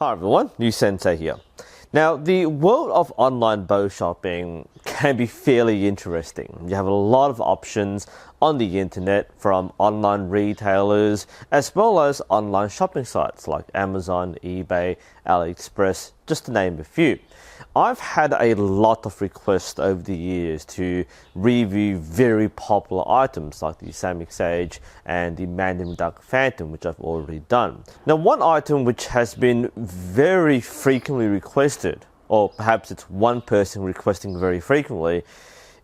Hi everyone, NUSensei here. Now, the world of online bow shopping can be fairly interesting. You have a lot of options on the internet from online retailers as well as online shopping sites like Amazon, eBay, AliExpress, just to name a few. I've had a lot of requests over the years to review very popular items like the Islamic Sage and the Mandarin Duck Phantom, which I've already done. Now, one item which has been very frequently requested, or perhaps it's one person requesting very frequently,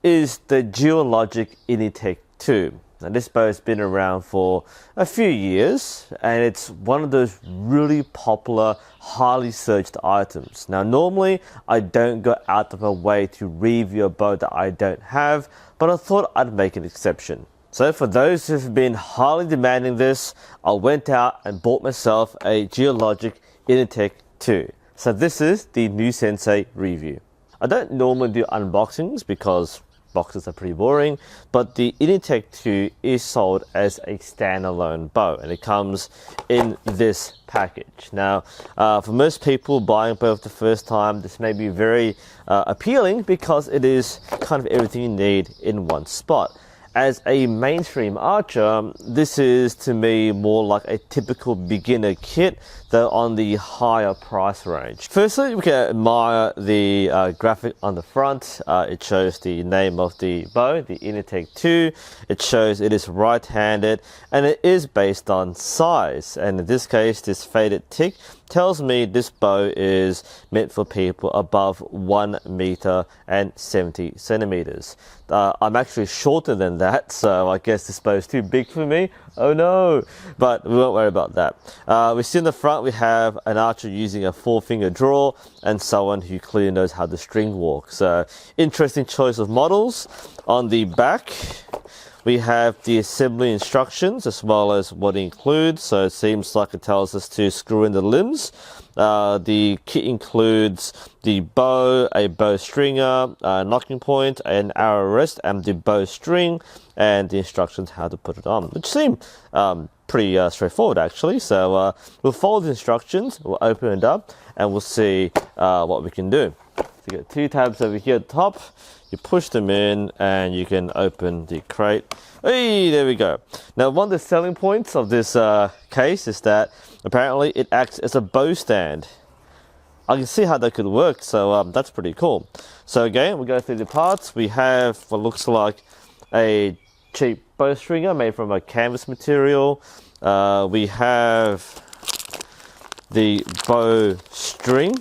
is the Geologic Initech 2. Now, this bow has been around for a few years and it's one of those really popular, highly searched items. Now, normally I don't go out of my way to review a bow that I don't have, but I thought I'd make an exception. So for those who've been highly demanding this, I went out and bought myself a Geologic Initech 2. So this is the NUSensei review. I don't normally do unboxings because boxes are pretty boring, but the Initech 2 is sold as a standalone bow and it comes in this package. Now, for most people buying a bow for the first time, this may be very appealing because it is kind of everything you need in one spot. As a mainstream archer, this is to me more like a typical beginner kit, though on the higher price range. Firstly, we can admire the graphic on the front. It shows the name of the bow, the Initech 2. It shows it is right-handed and it is based on size. And in this case, this faded tick tells me this bow is meant for people above 1 meter and 70 centimeters. I'm actually shorter than that, so I guess this bow is too big for me. Oh no! But we won't worry about that. We see in the front we have an archer using a 4-finger draw and someone who clearly knows how to string walk. So interesting choice of models. On the back we have the assembly instructions as well as what it includes. So it seems like it tells us to screw in the limbs. The kit includes the bow, a bow stringer, a nocking point, an arrow rest, and the bow string, and the instructions how to put it on, which seem pretty straightforward actually. So we'll follow the instructions, we'll open it up, and we'll see what we can do. So you got 2 tabs over here at the top. You push them in and you can open the crate. Hey, there we go. Now, one of the selling points of this case is that apparently it acts as a bow stand. I can see how that could work, so that's pretty cool. So again, we'll go through the parts. We have what looks like a cheap bow stringer made from a canvas material. We have the bow string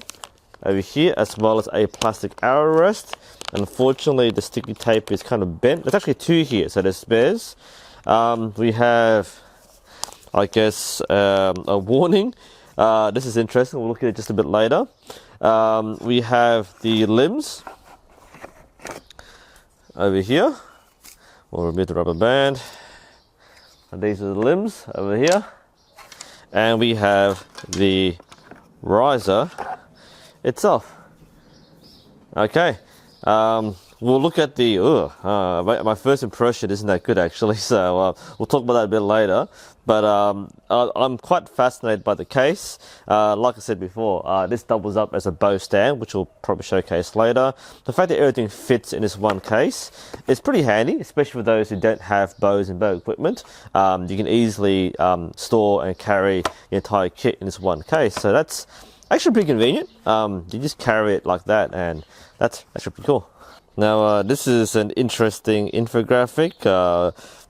over here, as well as a plastic arrow rest. Unfortunately, the sticky tape is kind of bent. There's actually 2 here, so there's spares. We have, I guess, a warning. This is interesting. We'll look at it just a bit later. We have the limbs over here. We'll remove the rubber band. And these are the limbs over here. And we have the riser itself. Okay. We'll look at the, my first impression isn't that good actually, so we'll talk about that a bit later. But I'm quite fascinated by the case. Like I said before, this doubles up as a bow stand, which we'll probably showcase later. The fact that everything fits in this one case is pretty handy, especially for those who don't have bows and bow equipment. You can easily store and carry the entire kit in this one case, so that's actually pretty convenient. You just carry it like that, and that's actually pretty cool. Now, this is an interesting infographic.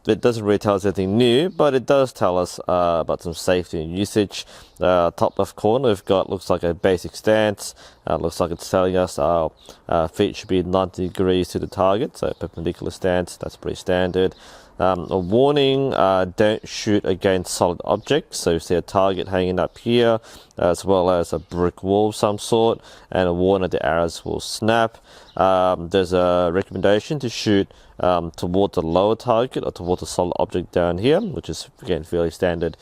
It doesn't really tell us anything new, but it does tell us about some safety and usage. Top left corner, we've got, looks like a basic stance. Looks like it's telling us our feet should be 90 degrees to the target, so perpendicular stance, that's pretty standard. A warning, don't shoot against solid objects. So you see a target hanging up here, as well as a brick wall of some sort, and a warning the arrows will snap. There's a recommendation to shoot toward the lower target or toward the solid object down here, which is again fairly standard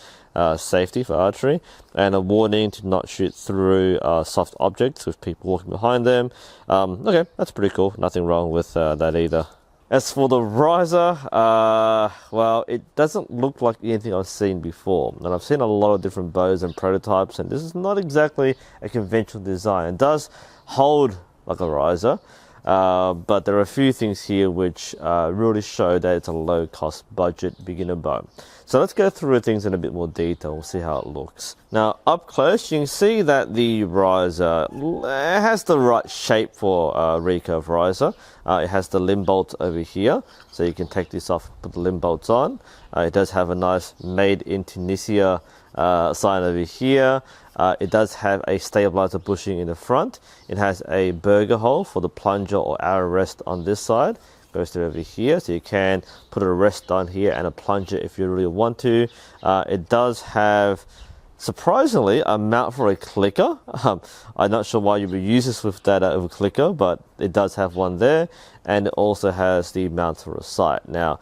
safety for archery, and a warning to not shoot through soft objects with people walking behind them. Okay, that's pretty cool. Nothing wrong with that either. As for the riser, well, it doesn't look like anything I've seen before. And I've seen a lot of different bows and prototypes, and this is not exactly a conventional design. It does hold like a riser, but there are a few things here which really show that it's a low-cost budget beginner bow. So let's go through things in a bit more detail. We'll see how it looks. Now, up close, you can see that the riser has the right shape for a recurve riser. It has the limb bolt over here, so you can take this off and put the limb bolts on. It does have a nice made in Tunisia sign over here. It does have a stabilizer bushing in the front. It has a burger hole for the plunger or arrow rest on this side. Goes through over here, so you can put a rest on here and a plunger if you really want to. It does have, surprisingly, a mount for a clicker. I'm not sure why you would use this with that over clicker, but it does have one there, and it also has the mount for a sight. Now,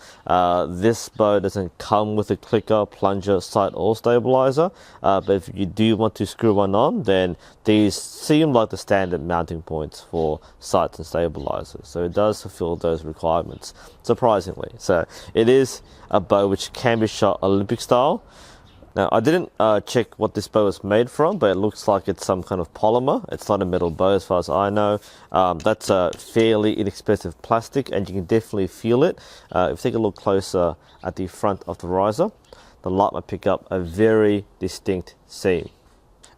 this bow doesn't come with a clicker, plunger, sight, or stabilizer, but if you do want to screw one on, then these seem like the standard mounting points for sights and stabilizers. So it does fulfill those requirements, surprisingly. So it is a bow which can be shot Olympic style. Now, I didn't check what this bow is made from, but it looks like it's some kind of polymer. It's not a metal bow as far as I know. That's a fairly inexpensive plastic, and you can definitely feel it. If you take a look closer at the front of the riser, the light might pick up a very distinct seam.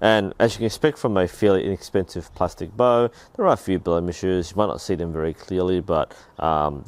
And as you can expect from a fairly inexpensive plastic bow, there are a few blemishes. You might not see them very clearly, but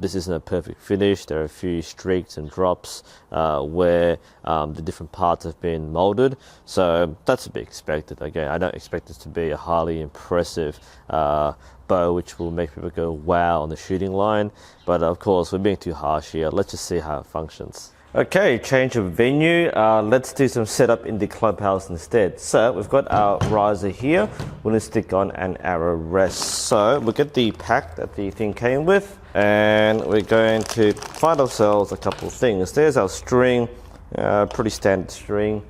this isn't a perfect finish. There are a few streaks and drops where the different parts have been molded. So that's to be expected. Again, I don't expect this to be a highly impressive bow which will make people go wow on the shooting line. But of course, we're being too harsh here. Let's just see how it functions. Okay, change of venue. Let's do some setup in the clubhouse instead. So we've got our riser here. We're going to stick on an arrow rest. So we'll get the pack that the thing came with, and we're going to find ourselves a couple of things. There's our string, pretty standard string.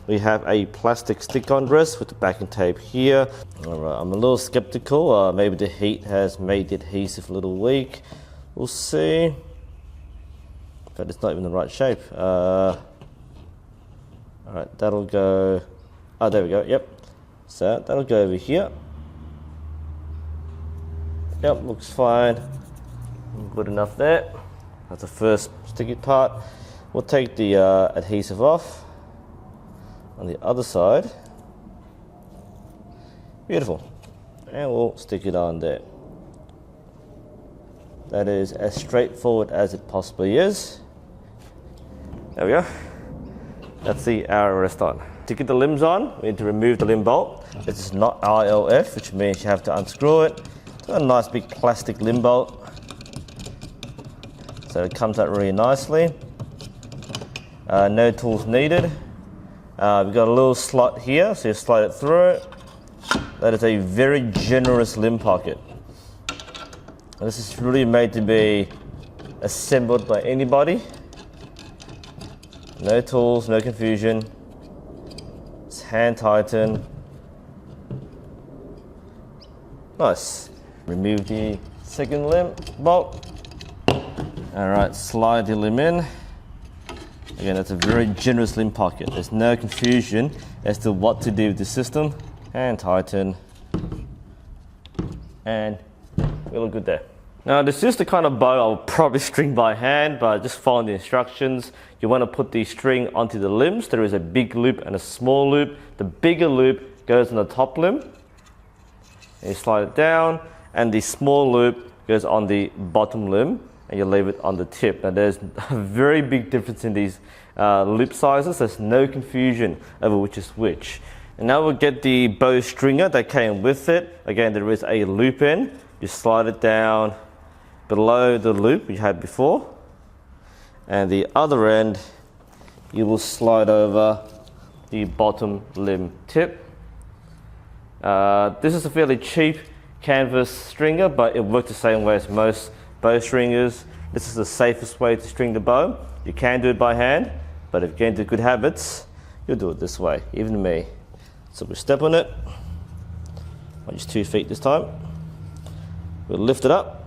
We have a plastic stick-on rest with the backing tape here. All right, I'm a little skeptical. Maybe the heat has made the adhesive a little weak. We'll see. But it's not even the right shape. All right, that'll go. Oh, there we go. Yep. So that'll go over here. Yep, looks fine. Good enough there. That's the first sticky part. We'll take the adhesive off on the other side. Beautiful. And we'll stick it on there. That is as straightforward as it possibly is. There we go. That's the arrow rest on. To get the limbs on, we need to remove the limb bolt. This is not ILF, which means you have to unscrew it. It's got a nice big plastic limb bolt. So it comes out really nicely. No tools needed. We've got a little slot here, so you slide it through it. That is a very generous limb pocket. And this is really made to be assembled by anybody. No tools, no confusion. It's hand tighten. Nice. Remove the second limb bolt. All right, slide the limb in. Again, that's a very generous limb pocket. There's no confusion as to what to do with the system. Hand tighten. And we look good there. Now, this is the kind of bow I'll probably string by hand, but just follow the instructions. You want to put the string onto the limbs. There is a big loop and a small loop. The bigger loop goes on the top limb. And you slide it down, and the small loop goes on the bottom limb, and you leave it on the tip. Now, there's a very big difference in these loop sizes. There's no confusion over which is which. And now we'll get the bow stringer that came with it. Again, there is a loop in. You slide it down below the loop we had before, and the other end you will slide over the bottom limb tip. This is a fairly cheap canvas stringer, but it works the same way as most bow stringers. This is the safest way to string the bow. You can do it by hand, but if you get into good habits, you'll do it this way, even me. So we'll step on it, I'll use 2 feet this time. We'll lift it up,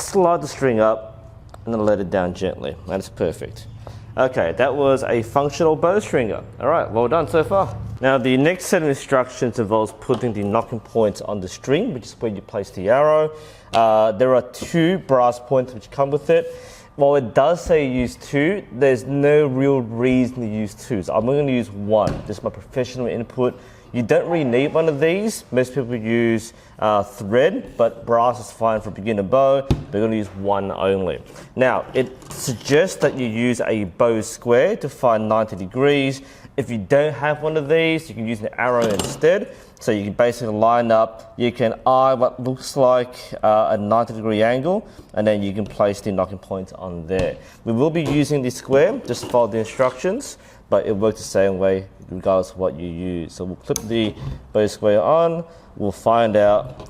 slide the string up and then let it down gently. That's perfect. Okay, that was a functional bowstringer. All right, well done so far. Now the next set of instructions involves putting the knocking points on the string, which is where you place the arrow. There are 2 brass points which come with it. While it does say use 2, there's no real reason to use 2. So I'm going to use 1. This is my professional input. You don't really need one of these. Most people use thread, but brass is fine for a beginner bow. They're going to use 1 only. Now, it suggests that you use a bow square to find 90 degrees. If you don't have one of these, you can use an arrow instead. So you can basically line up, you can eye what looks like a 90-degree angle, and then you can place the knocking points on there. We will be using the square, just follow the instructions, but it works the same way regardless of what you use. So we'll clip the bow square on, we'll find out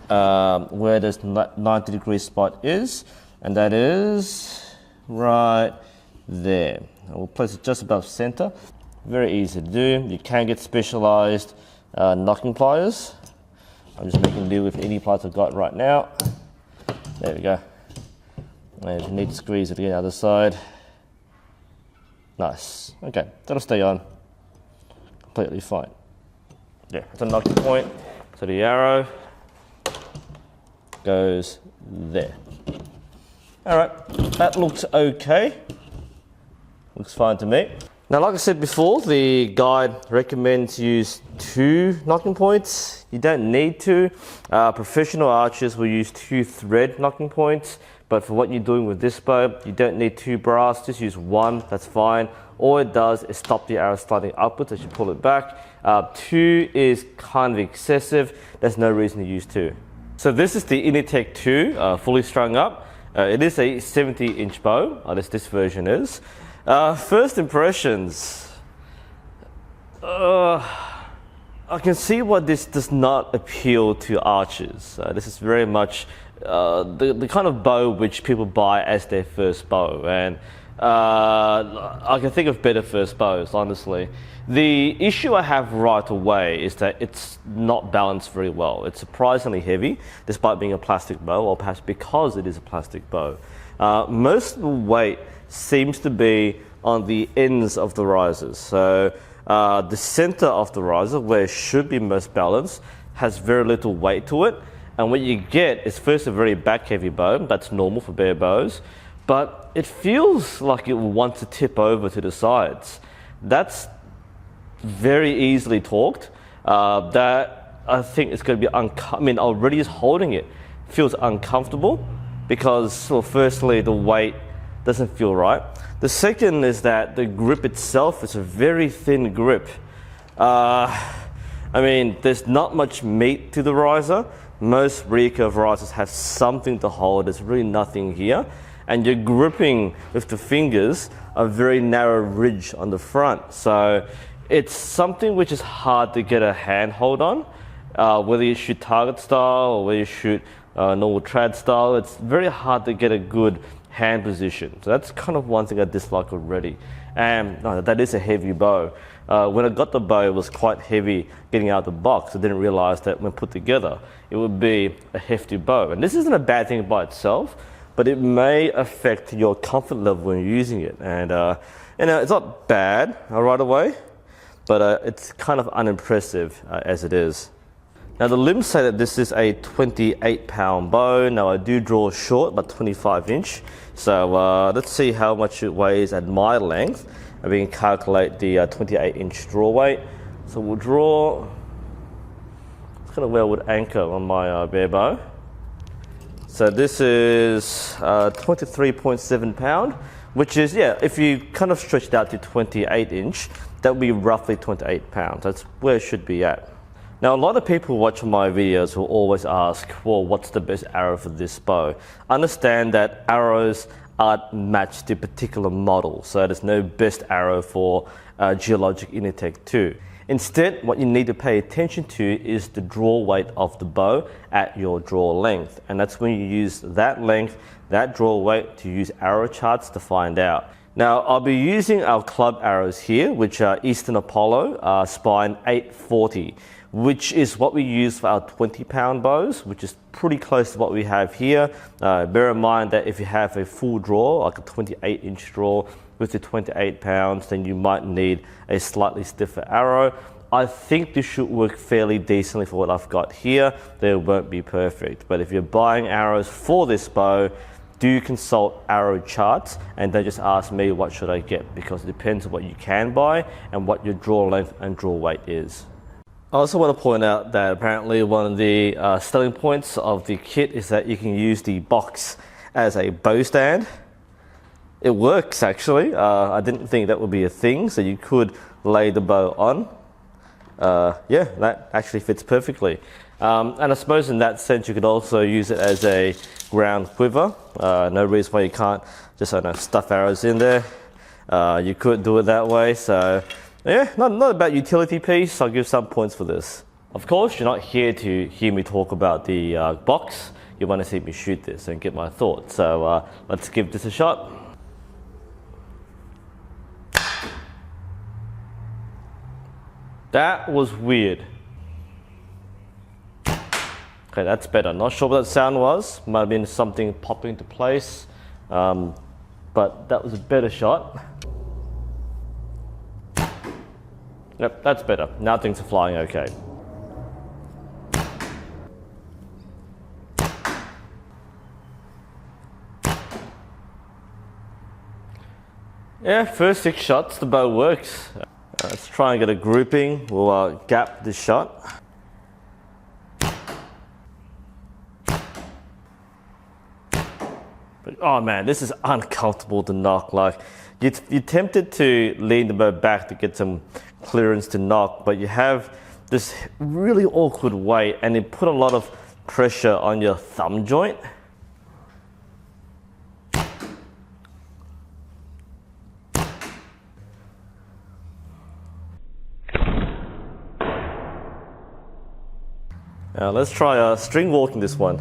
where this 90-degree spot is, and that is right there. And we'll place it just above center. Very easy to do. You can get specialized knocking pliers. I'm just making do with any pliers I've got right now. There we go. And if you need to squeeze it to the other side. Nice. Okay, that'll stay on. Completely fine. Yeah, that's a knocking point. So the arrow goes there. All right, that looks okay. Looks fine to me. Now, like I said before, the guide recommends use 2 knocking points. You don't need to. Professional archers will use 2 thread knocking points, but for what you're doing with this bow, you don't need 2 brass, just use 1, that's fine. All it does is stop the arrow sliding upwards as you pull it back. 2 is kind of excessive, there's no reason to use 2. So this is the Initech 2, fully strung up. It is a 70-inch bow, this version is. First impressions. I can see why this does not appeal to archers. This is very much the kind of bow which people buy as their first bow, and I can think of better first bows, honestly. The issue I have right away is that it's not balanced very well. It's surprisingly heavy, despite being a plastic bow, or perhaps because it is a plastic bow. Most of the weight seems to be on the ends of the risers. So the center of the riser, where it should be most balanced, has very little weight to it. And what you get is first a very back heavy bow. That's normal for bare bows, but it feels like it will want to tip over to the sides. That's very easily torqued. That I think it's going to be already just holding it feels uncomfortable because, well, firstly, the weight doesn't feel right. The second is that the grip itself is a very thin grip. There's not much meat to the riser. Most recurve risers have something to hold. There's really nothing here. And you're gripping with the fingers a very narrow ridge on the front. So it's something which is hard to get a handhold on. Whether you shoot target style or whether you shoot normal trad style, it's very hard to get a good hand position. So that's kind of one thing I dislike already. And that is a heavy bow. When I got the bow, it was quite heavy getting out of the box. I didn't realize that when put together, it would be a hefty bow. And this isn't a bad thing by itself, but it may affect your comfort level when you're using it. And it's not bad right away, but it's kind of unimpressive as it is. Now the limbs say that this is a 28-pound bow. Now I do draw short, about 25-inch. So let's see how much it weighs at my length. And we can calculate the 28-inch draw weight. So we'll draw, it's kind of where I would anchor on my bare bow. So this is 23.7 pound, which is, if you kind of stretch it out to 28-inch, that would be roughly 28 pounds. That's where it should be at. Now, a lot of people watching my videos will always ask, well, what's the best arrow for this bow? Understand that arrows aren't matched to a particular model, so there's no best arrow for Geologic Initech 2. Instead, what you need to pay attention to is the draw weight of the bow at your draw length. And that's when you use that length, that draw weight, to use arrow charts to find out. Now, I'll be using our club arrows here, which are Eastern Apollo Spine 840, which is what we use for our 20-pound bows, which is pretty close to what we have here. Bear in mind that if you have a full draw, like a 28-inch draw with the 28 pounds, then you might need a slightly stiffer arrow. I think this should work fairly decently for what I've got here. They won't be perfect, but if you're buying arrows for this bow, do consult arrow charts and don't just ask me what should I get, because it depends on what you can buy and what your draw length and draw weight is. I also want to point out that apparently one of the selling points of the kit is that you can use the box as a bow stand. It works actually. I didn't think that would be a thing, so you could lay the bow on. Yeah, that actually fits perfectly. And I suppose in that sense you could also use it as a ground quiver. No reason why you can't just stuff arrows in there. You could do it that way, so yeah, not a bad utility piece. I'll give some points for this. Of course, you're not here to hear me talk about the box. You want to see me shoot this and get my thoughts. So let's give this a shot. That was weird. Okay, that's better. Not sure what that sound was. Might have been something popping into place. But that was a better shot. Yep, that's better. Now things are flying okay. Yeah, first 6 shots, the bow works. Let's try and get a grouping. We'll gap this shot. But, oh man, this is uncomfortable to knock. Like, you're tempted to lean the bow back to get some clearance to knock, but you have this really awkward weight and it put a lot of pressure on your thumb joint. Now let's try string walking this one.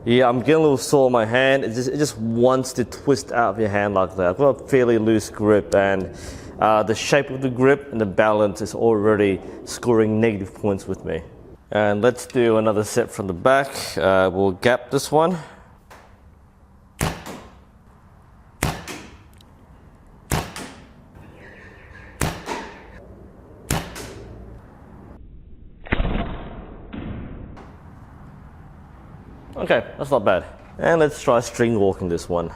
Yeah, I'm getting a little sore in my hand. It just wants to twist out of your hand like that. I've got a fairly loose grip, and the shape of the grip and the balance is already scoring negative points with me. And let's do another set from the back. We'll gap this one. Okay, that's not bad. And let's try string walking this one.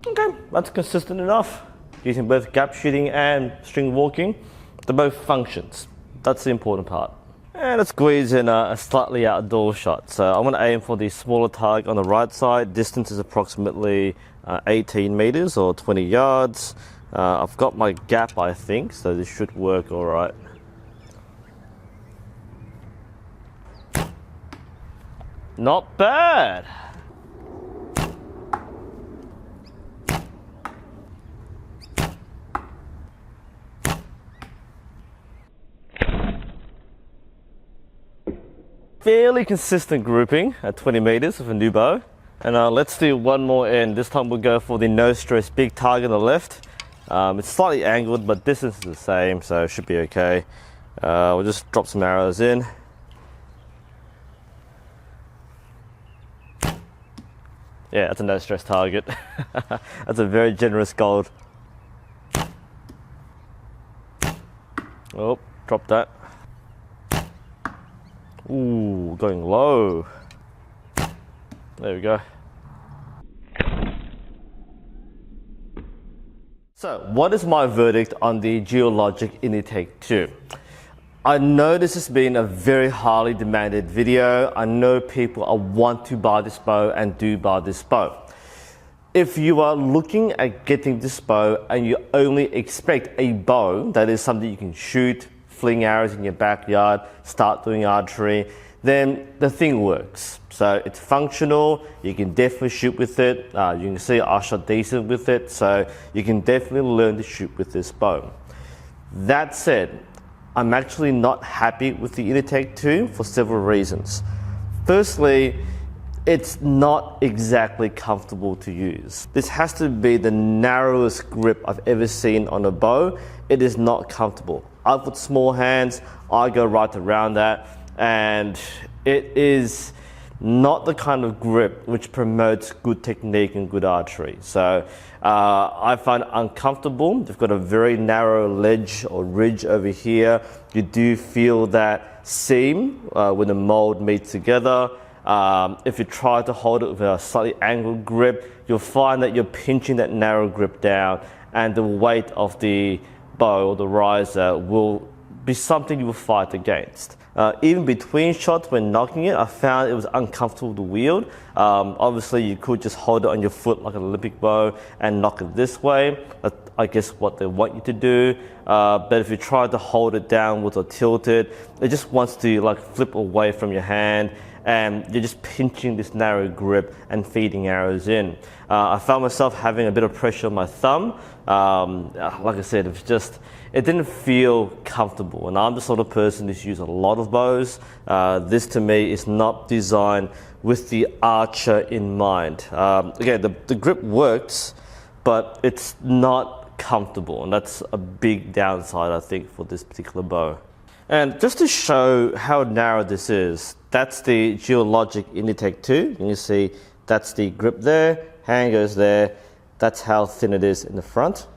Okay, that's consistent enough. Using both gap shooting and string walking, they both functions. That's the important part. And let's squeeze in a slightly outdoor shot. So I'm going to aim for the smaller target on the right side. Distance is approximately 18 meters or 20 yards. I've got my gap, I think, so this should work all right. Not bad. Fairly consistent grouping at 20 meters with a new bow. And let's do one more end. This time we'll go for the no stress big target on the left. It's slightly angled, but distance is the same, so it should be okay. We'll just drop some arrows in. Yeah, that's a no stress target. That's a very generous gold. Oh, drop that. Ooh, going low. There we go. So, what is my verdict on the Geologic Initech 2? I know this has been a very highly demanded video. I know people want to buy this bow and do buy this bow. If you are looking at getting this bow and you only expect a bow that is something you can shoot, fling arrows in your backyard, start doing archery, then the thing works. So it's functional, you can definitely shoot with it. You can see I shot decent with it, so you can definitely learn to shoot with this bow. That said, I'm actually not happy with the Initech 2 for several reasons. Firstly, it's not exactly comfortable to use. This has to be the narrowest grip I've ever seen on a bow. It is not comfortable. I've got small hands, I go right around that, and it is not the kind of grip which promotes good technique and good archery. So I find it uncomfortable. They've got a very narrow ledge or ridge over here. You do feel that seam when the mold meets together. If you try to hold it with a slightly angled grip, you'll find that you're pinching that narrow grip down, and the weight of the bow or the riser will be something you will fight against. Even between shots when knocking it, I found it was uncomfortable to wield. Obviously you could just hold it on your foot like an Olympic bow and knock it this way. That's, I guess, what they want you to do. But if you try to hold it downwards or tilt it, it just wants to like flip away from your hand, and you're just pinching this narrow grip and feeding arrows in. I found myself having a bit of pressure on my thumb. Like I said, it didn't feel comfortable, and I'm the sort of person who's used a lot of bows. This to me is not designed with the archer in mind. Again, the grip works, but it's not comfortable, and that's a big downside, I think, for this particular bow. And just to show how narrow this is, that's the Geologic Initech 2. You can see that's the grip there, hand goes there. That's how thin it is in the front.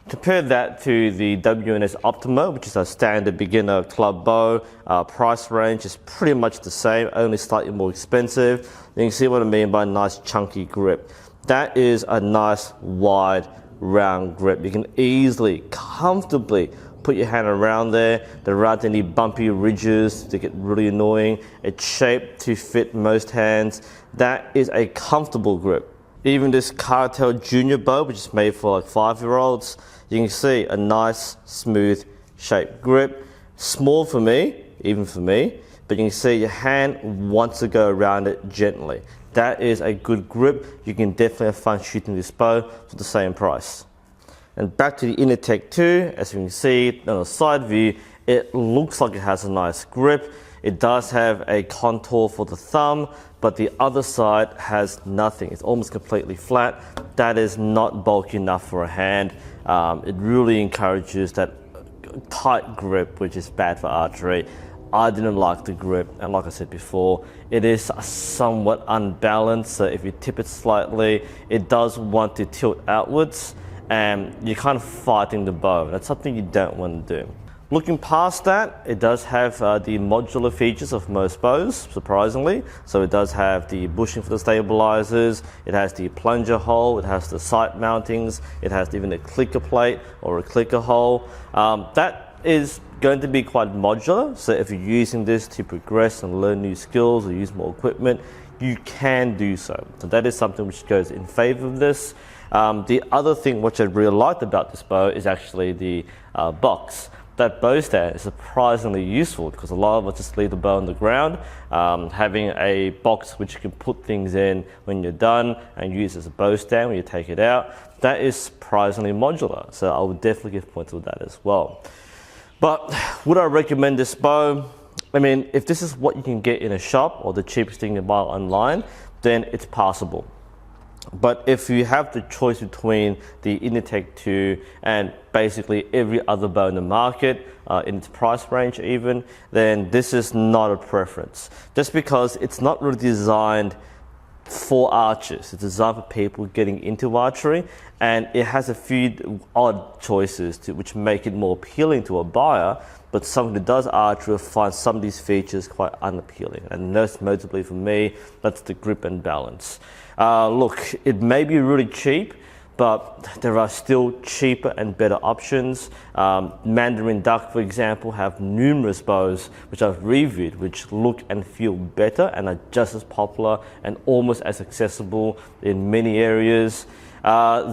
Compare that to the WNS Optima, which is a standard beginner club bow. Price range is pretty much the same, only slightly more expensive. You can see what I mean by a nice chunky grip. That is a nice wide round grip. You can easily, comfortably put your hand around there. There aren't any bumpy ridges that get really annoying. It's shaped to fit most hands. That is a comfortable grip. Even this Cartel Junior bow, which is made for like 5-year-olds, you can see a nice, smooth shaped grip. Small for me, even for me, but you can see your hand wants to go around it gently. That is a good grip. You can definitely have fun shooting this bow for the same price. And back to the Initech 2, as you can see on the side view, it looks like it has a nice grip. It does have a contour for the thumb, but the other side has nothing. It's almost completely flat. That is not bulky enough for a hand. It really encourages that tight grip, which is bad for archery. I didn't like the grip, and like I said before, it is somewhat unbalanced, so if you tip it slightly, it does want to tilt outwards, and you're kind of fighting the bow. That's something you don't want to do. Looking past that, it does have the modular features of most bows, surprisingly. So it does have the bushing for the stabilizers, it has the plunger hole, it has the sight mountings, it has even a clicker plate or a clicker hole. That is going to be quite modular, so if you're using this to progress and learn new skills or use more equipment, you can do so. So that is something which goes in favor of this. The other thing which I really liked about this bow is actually the box. That bow stand is surprisingly useful because a lot of us just leave the bow on the ground. Having a box which you can put things in when you're done and use as a bow stand when you take it out, that is surprisingly modular. So I would definitely give points to that as well. But would I recommend this bow? I mean, if this is what you can get in a shop or the cheapest thing you buy online, then it's passable. But if you have the choice between the Initech 2 and basically every other bow in the market, in its price range even, then this is not a preference. Just because it's not really designed for archers. It's designed for people getting into archery, and it has a few odd choices which make it more appealing to a buyer, but someone who does archery will find some of these features quite unappealing. And most notably for me, that's the grip and balance. Look, it may be really cheap, but there are still cheaper and better options. Mandarin Duck, for example, have numerous bows which I've reviewed, which look and feel better and are just as popular and almost as accessible in many areas.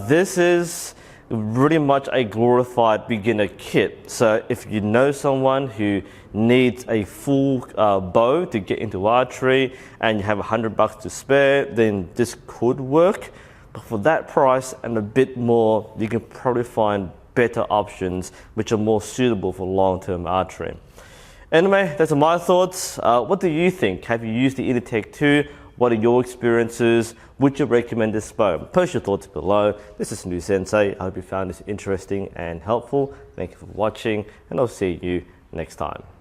This is pretty much a glorified beginner kit. So if you know someone who needs a full bow to get into archery and you have $100 to spare, then this could work. But for that price and a bit more, you can probably find better options which are more suitable for long-term archery. Anyway, those are my thoughts. What do you think? Have you used the Initech 2? What are your experiences? Would you recommend this bow? Post your thoughts below. This is NUSensei. I hope you found this interesting and helpful. Thank you for watching, and I'll see you next time.